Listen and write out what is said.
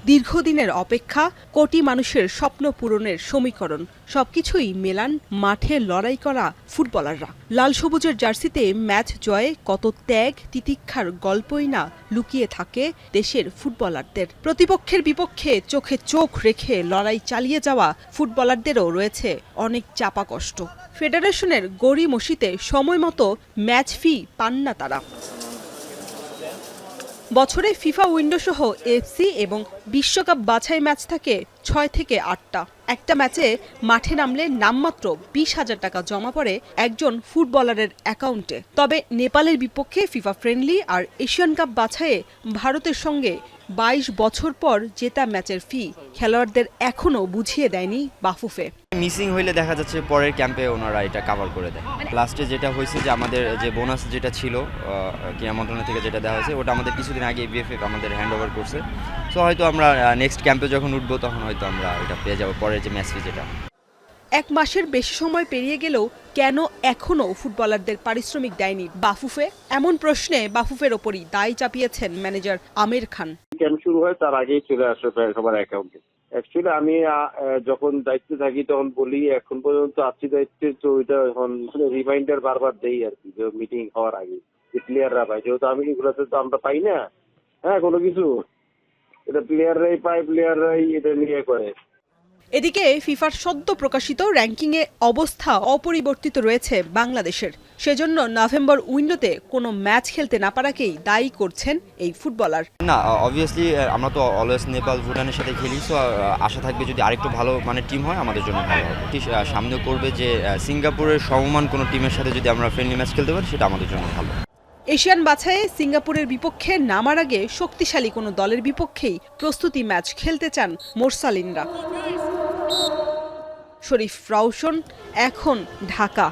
দীর্ঘদিনের অপেক্ষা, কোটি মানুষের স্বপ্ন পূরণের সমীকরণ সবকিছুই মেলান মাঠে লড়াই করা ফুটবলাররা। লাল সবুজের জার্সিতে ম্যাচ জয়ে কত ত্যাগ তিতিক্ষার গল্পই না লুকিয়ে থাকে দেশের ফুটবলারদের। প্রতিপক্ষের বিপক্ষে চোখে চোখ রেখে লড়াই চালিয়ে যাওয়া ফুটবলারদেরও রয়েছে অনেক চাপা কষ্ট। ফেডারেশনের গড়িমসিতে সময় মতো ম্যাচ ফি পান না তারা। বছরে ফিফা উইন্ডো সহ এফসি এবং বিশ্বকাপ বাছাই ম্যাচ থাকে ৬ থেকে ৮টা। একটা ম্যাচে মাঠে নামলে নামমাত্র ২০,০০০ টাকা জমা পড়ে একজন ফুটবলারের অ্যাকাউন্টে। তবে নেপালের বিপক্ষে ফিফা ফ্রেন্ডলি আর এশিয়ান কাপ বাছাইয়ে ভারতের সঙ্গে ২২ বছর পর জেতা ম্যাচের ফি খেলোয়াড়দের এখনও বুঝিয়ে দেয়নি বাফুফে। মিসিং হইলে দেখা যাচ্ছে পরের ক্যাম্পে ওনারা এটা কভার করে দেয়। লাস্টে যেটা হয়েছে যে আমাদের যে বোনাস যেটা ছিল ক্রীড়া মন্ত্রণালয় থেকে যেটা দেওয়া হয়েছে ওটা আমাদের কিছুদিন আগে বিএফএফ আমাদের হ্যান্ড ওভার করছে। সো হয়তো আমরা নেক্সট ক্যাম্পে যখন উঠবো তখন হয়তো আমরা এটা পেয়ে যাবো পরের যে ম্যাচ ফি যেটা। ১ মাসের বেশি সময় পেরিয়ে গেলেও কেন এখনও ফুটবলারদের পারিশ্রমিক দেয়নি বাফুফে? এমন প্রশ্নে বাফুফের ওপরই দায় চাপিয়েছেন ম্যানেজার আমির খান। ক্যাম্প শুরু হয় তার আগেই চলে আসে সবার অ্যাকাউন্টে। অ্যাকচুয়ালি আমি যখন দায়িত্বে থাকি তখন বলি এখন পর্যন্ত আছি দায়িত্বে, তো ওইটা এখন রিমাইন্ডার বারবার দেই আর কি, যে মিটিং হওয়ার আগে যে প্লেয়াররা পায়, যেহেতু আমি এগুলোতে তো আমরা পাই না কোনো কিছু, এটা প্লেয়াররাই পায়, প্লেয়াররাই এটা নিয়ে করে। এদিকে ফিফার সদ্য প্রকাশিত র্যাঙ্কিংয়ে অবস্থা অপরিবর্তিত রয়েছে বাংলাদেশের। সেজন্য নভেম্বর উইন্ডোতে কোনো ম্যাচ খেলতে না পারাকেই দায়ী করছেন এই ফুটবলার। না, অবভিয়াসলি আমরা তো অলওয়েজ নেপাল ভুটানের সাথে খেলি, সো আশা থাকবে যদি আরেকটু ভালো মানের টিম হয় আমাদের জন্য ভালো হবে। সামনেও করবে যে সিঙ্গাপুরের সমমান কোনো টিমের সাথে যদি আমরা ফ্রেন্ডলি ম্যাচ খেলতে পারি সেটা আমাদের জন্য ভালো। এশিয়ান বাছাইয়ে সিঙ্গাপুরের বিপক্ষে নামার আগে শক্তিশালী কোনো দলের বিপক্ষেই প্রস্তুতি ম্যাচ খেলতে চান মোরসালিনরা। শরীফ রাউশন, এখন ঢাকা।